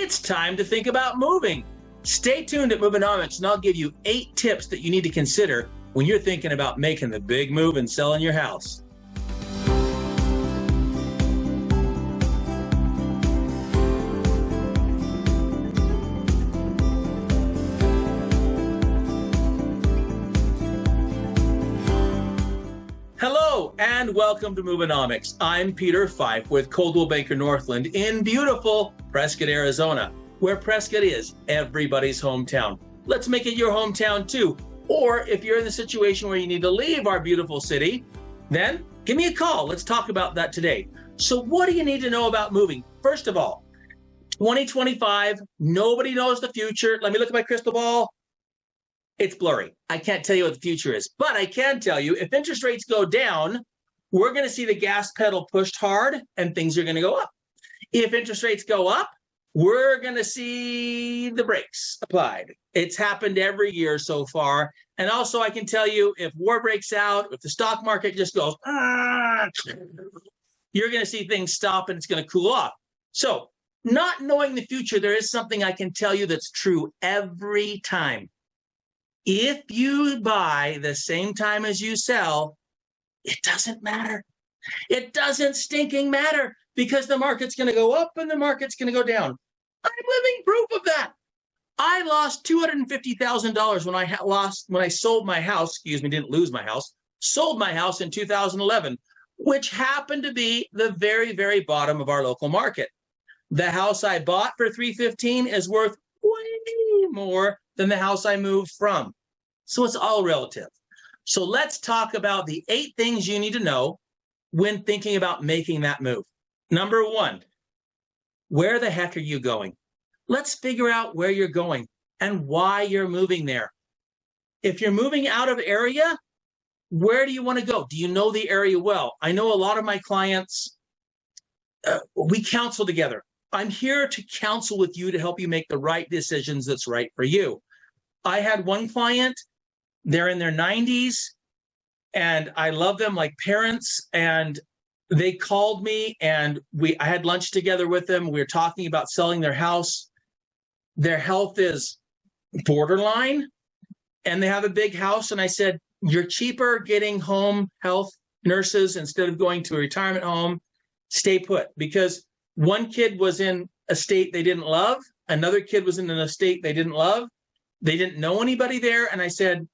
It's time to think about moving. Stay tuned at Moveonomics and I'll give you 8 tips that you need to consider when you're thinking about making the big move and selling your house. Hello and welcome to Moveonomics. I'm Peter Fife with Coldwell Banker Northland in beautiful Prescott, Arizona, where Prescott is everybody's hometown. Let's make it your hometown too. Or if you're in the situation where you need to leave our beautiful city, then give me a call. Let's talk about that today. So what do you need to know about moving? First of all, 2025, nobody knows the future. Let me look at my crystal ball. It's blurry. I can't tell you what the future is, but I can tell you if interest rates go down, we're going to see the gas pedal pushed hard and things are going to go up. If interest rates go up, we're going to see the brakes applied. It's happened every year so far. And also I can tell you if war breaks out, if the stock market just goes, you're going to see things stop and it's going to cool off. So not knowing the future, there is something I can tell you that's true every time. If you buy the same time as you sell, it doesn't matter. It doesn't stinking matter because the market's going to go up and the market's going to go down. I'm living proof of that. I lost $250,000 when I sold my house, didn't lose my house, sold my house in 2011, which happened to be the very, very bottom of our local market. The house I bought for $315,000 is worth way more than the house I moved from. So it's all relative. So let's talk about the 8 things you need to know when thinking about making that move. Number 1, where the heck are you going? Let's figure out where you're going and why you're moving there. If you're moving out of area, where do you want to go? Do you know the area well? I know a lot of my clients, we counsel together. I'm here to counsel with you to help you make the right decisions that's right for you. I had one client, they're in their 90s, and I love them like parents, and they called me, and I had lunch together with them. We were talking about selling their house. Their health is borderline, and they have a big house, and I said, you're cheaper getting home health nurses instead of going to a retirement home. Stay put, because one kid was in a state they didn't love. Another kid was in an estate they didn't love. They didn't know anybody there. And I said,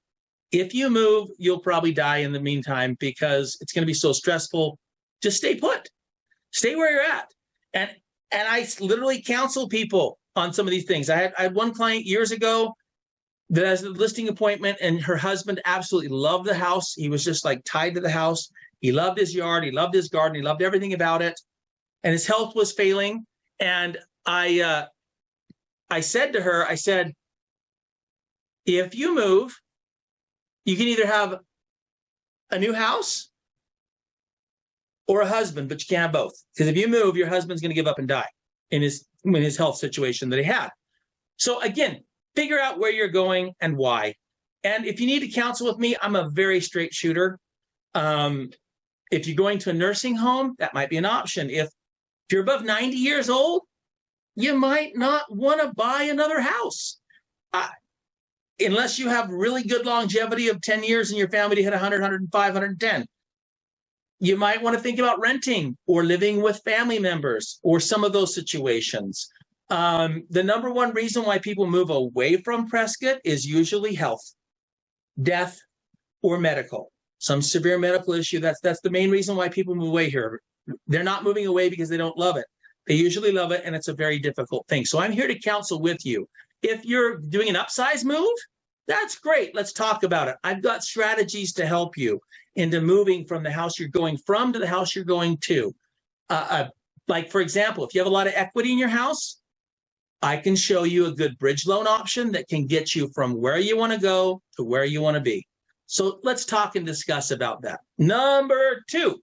if you move, you'll probably die in the meantime because it's going to be so stressful. Just stay put. Stay where you're at. And I literally counsel people on some of these things. I had one client years ago that has a listing appointment, and her husband absolutely loved the house. He was just like tied to the house. He loved his yard. He loved his garden. He loved everything about it. And his health was failing. And I said to her, I said, if you move, you can either have a new house or a husband, but you can't have both. Because if you move, your husband's going to give up and die in his health situation that he had. So again, figure out where you're going and why. And if you need to counsel with me, I'm a very straight shooter. If you're going to a nursing home, that might be an option. If you're above 90 years old, you might not want to buy another house. Unless you have really good longevity of 10 years in your family to hit 100, 105, 110. You might want to think about renting or living with family members or some of those situations. The number one reason why people move away from Prescott is usually health, death, or medical. Some severe medical issue. That's the main reason why people move away here. They're not moving away because they don't love it. They usually love it, and it's a very difficult thing. So I'm here to counsel with you. If you're doing an upsize move, that's great. Let's talk about it. I've got strategies to help you into moving from the house you're going from to the house you're going to. Like, for example, if you have a lot of equity in your house, I can show you a good bridge loan option that can get you from where you want to go to where you want to be. So let's talk and discuss about that. Number 2,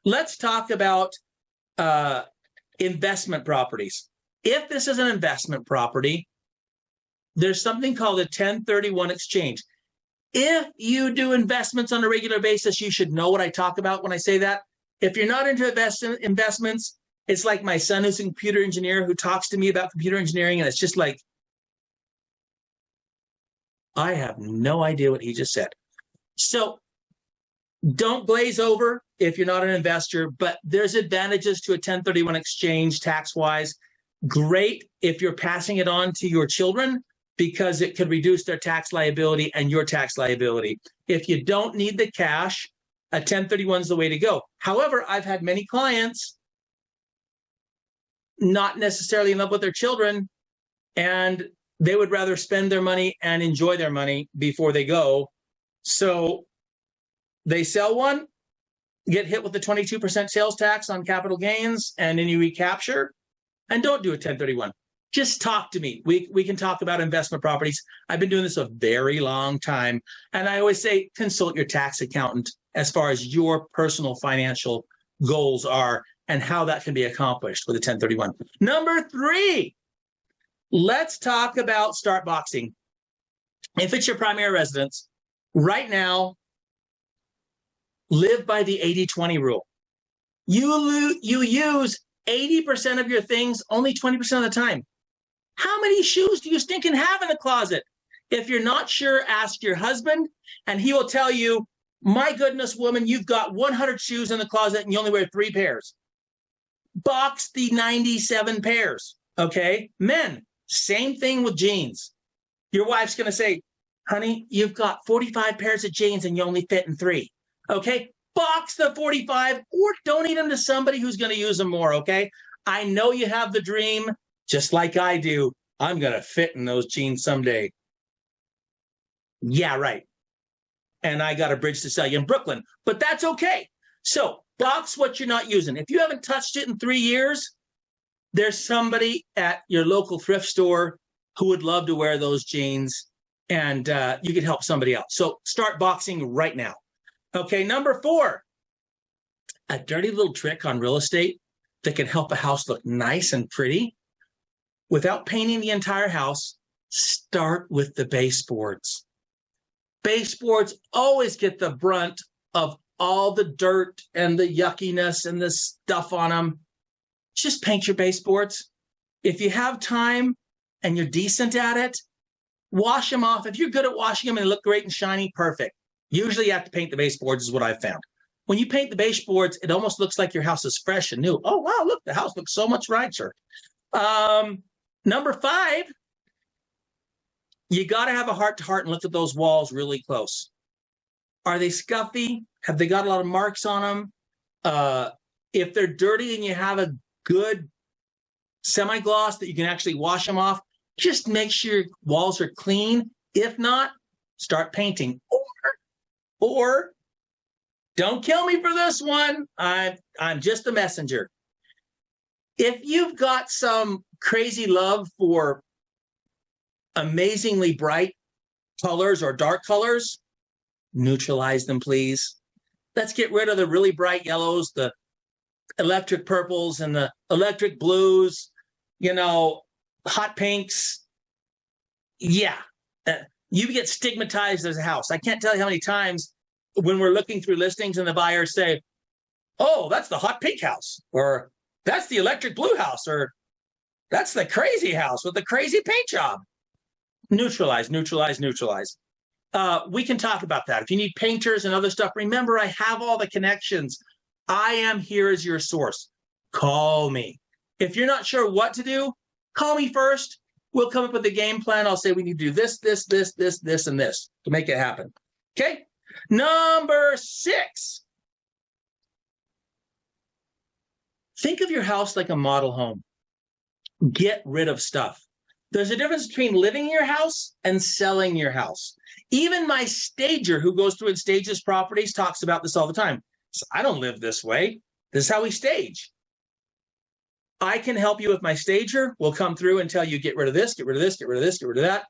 let's talk about investment properties. If this is an investment property, there's something called a 1031 exchange. If you do investments on a regular basis, you should know what I talk about when I say that. If you're not into investments, It's like my son who's a computer engineer who talks to me about computer engineering, and it's just like, I have no idea what he just said. So don't glaze over if you're not an investor, but there's advantages to a 1031 exchange tax-wise. Great if you're passing it on to your children because it could reduce their tax liability and your tax liability. If you don't need the cash, a 1031 is the way to go. However, I've had many clients not necessarily in love with their children, and they would rather spend their money and enjoy their money before they go. So they sell one, get hit with the 22% sales tax on capital gains, and then you recapture, and don't do a 1031. Just talk to me. We can talk about investment properties. I've been doing this a very long time, and I always say consult your tax accountant as far as your personal financial goals are and how that can be accomplished with a 1031. Number 3, let's talk about start boxing. If it's your primary residence, right now, live by the 80-20 rule. You use 80% of your things only 20% of the time. How many shoes do you stinking have in the closet? If you're not sure, ask your husband, and he will tell you, my goodness, woman, you've got 100 shoes in the closet and you only wear 3 pairs. Box the 97 pairs, okay? Men, same thing with jeans. Your wife's going to say, honey, you've got 45 pairs of jeans and you only fit in 3. Okay, box the 45 or donate them to somebody who's going to use them more, okay? I know you have the dream, just like I do. I'm going to fit in those jeans someday. Yeah, right. And I got a bridge to sell you in Brooklyn, but that's okay. So box what you're not using. If you haven't touched it in 3 years, there's somebody at your local thrift store who would love to wear those jeans, and you could help somebody else. So start boxing right now. Okay, number 4, a dirty little trick on real estate that can help a house look nice and pretty without painting the entire house. Start with the baseboards. Baseboards always get the brunt of all the dirt and the yuckiness and the stuff on them. Just paint your baseboards. If you have time and you're decent at it, wash them off. If you're good at washing them and they look great and shiny, perfect. Usually you have to paint the baseboards is what I've found. When you paint the baseboards, it almost looks like your house is fresh and new. Oh, wow, look, the house looks so much nicer. Number 5, you got to have a heart-to-heart and look at those walls really close. Are they scuffy? Have they got a lot of marks on them? If they're dirty and you have a good semi-gloss that you can actually wash them off, just make sure your walls are clean. If not, start painting. Or don't kill me for this one. I'm just a messenger. If you've got some crazy love for amazingly bright colors or dark colors, neutralize them, please. Let's get rid of the really bright yellows, the electric purples and the electric blues, hot pinks. Yeah. You get stigmatized as a house. I can't tell you how many times when we're looking through listings and the buyers say, oh, that's the hot pink house, or that's the electric blue house, or that's the crazy house with the crazy paint job. Neutralize, neutralize, neutralize. We can talk about that. If you need painters and other stuff, remember, I have all the connections. I am here as your source. Call me. If you're not sure what to do, call me first. We'll come up with a game plan. I'll say we need to do this, this, this, this, this, and this to make it happen. Okay? Number 6. Think of your house like a model home. Get rid of stuff. There's a difference between living in your house and selling your house. Even my stager who goes through and stages properties talks about this all the time. So I don't live this way. This is how we stage. I can help you with my stager. We'll come through and tell you, get rid of this, get rid of this, get rid of this, get rid of that.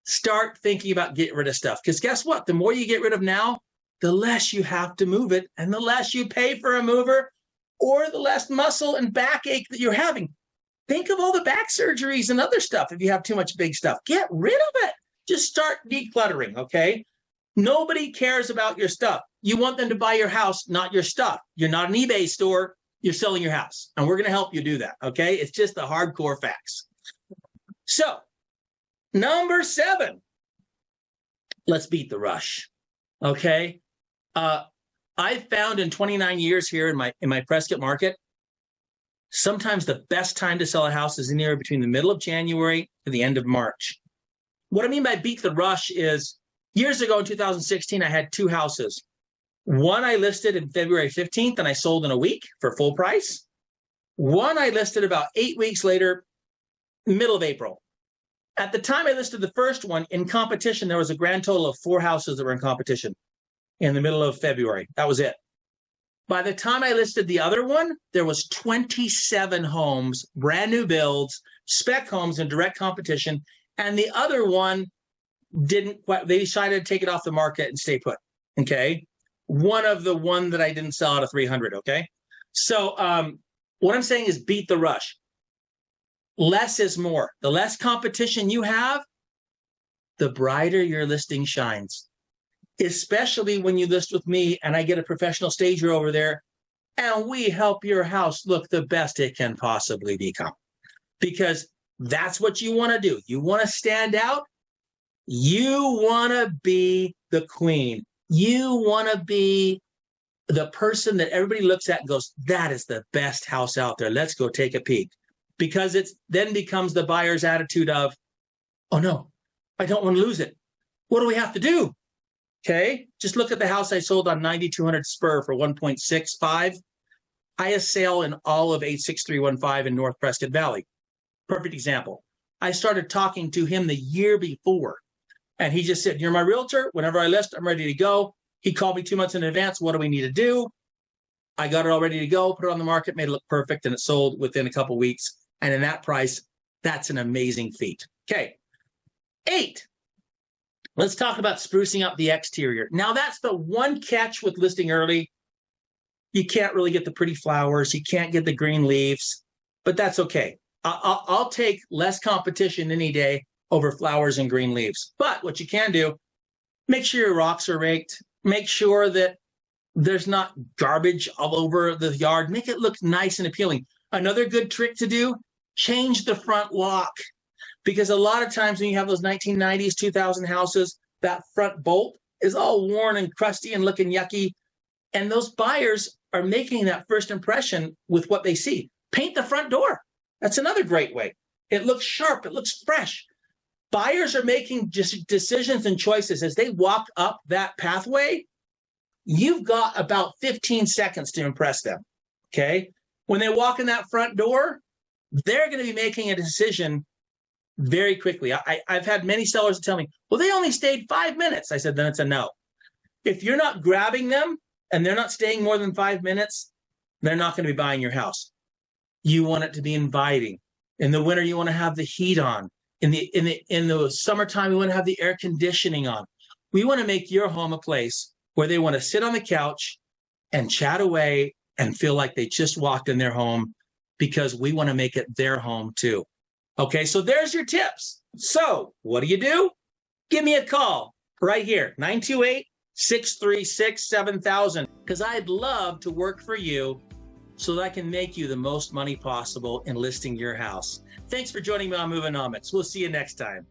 Start thinking about getting rid of stuff. Because guess what? The more you get rid of now, the less you have to move it, and the less you pay for a mover, or the less muscle and backache that you're having. Think of all the back surgeries and other stuff if you have too much big stuff. Get rid of it. Just start decluttering, okay? Nobody cares about your stuff. You want them to buy your house, not your stuff. You're not an eBay store. you're selling your house. And we're going to help you do that. Okay. It's just the hardcore facts. So, number 7, let's beat the rush. Okay. I found in 29 years here in my Prescott market, sometimes the best time to sell a house is anywhere between the middle of January to the end of March. What I mean by beat the rush is years ago in 2016, I had 2 houses. One I listed in February 15th and I sold in a week for full price. One I listed about 8 weeks later, middle of April. At the time I listed the first one, in competition, there was a grand total of 4 houses that were in competition in the middle of February. That was it. By the time I listed the other one, there was 27 homes, brand new builds, spec homes in direct competition. And the other one they decided to take it off the market and stay put. Okay. One that I didn't sell out of 300. Okay. So what I'm saying is beat the rush. Less is more. The less competition you have, the brighter your listing shines. Especially when you list with me and I get a professional stager over there and we help your house look the best it can possibly become. Because that's what you want to do. You want to stand out. You want to be the queen. You want to be the person that everybody looks at and goes, that is the best house out there. Let's go take a peek. Because it then becomes the buyer's attitude of, oh no, I don't want to lose it. What do we have to do? Okay, just look at the house I sold on 9200 Spur for 1.65. Highest sale in all of 86315 in North Prescott Valley. Perfect example. I started talking to him the year before, and he just said, you're my realtor. Whenever I list, I'm ready to go. He called me 2 months in advance. What do we need to do? I got it all ready to go, put it on the market, made it look perfect, and it sold within a couple of weeks. And in that price, that's an amazing feat. Okay, 8. Let's talk about sprucing up the exterior. Now, that's the one catch with listing early. You can't really get the pretty flowers. You can't get the green leaves, but that's okay. I'll take less competition any day over flowers and green leaves. But what you can do, make sure your rocks are raked. Make sure that there's not garbage all over the yard. Make it look nice and appealing. Another good trick to do, change the front lock. Because a lot of times when you have those 1990s, 2000 houses, that front bolt is all worn and crusty and looking yucky. And those buyers are making that first impression with what they see. Paint the front door. That's another great way. It looks sharp. It looks fresh. Buyers are making just decisions and choices. As they walk up that pathway, you've got about 15 seconds to impress them. Okay? When they walk in that front door, they're going to be making a decision very quickly. I've had many sellers tell me, well, they only stayed 5 minutes. I said, then it's a no. If you're not grabbing them and they're not staying more than 5 minutes, they're not going to be buying your house. You want it to be inviting. In the winter, you want to have the heat on. In the summertime, we want to have the air conditioning on. We want to make your home a place where they want to sit on the couch and chat away and feel like they just walked in their home, because we want to make it their home too. Okay, so there's your tips. So what do? Give me a call right here, 928-636-7000, because I'd love to work for you so that I can make you the most money possible in listing your house. Thanks for joining me on Moving Omics. We'll see you next time.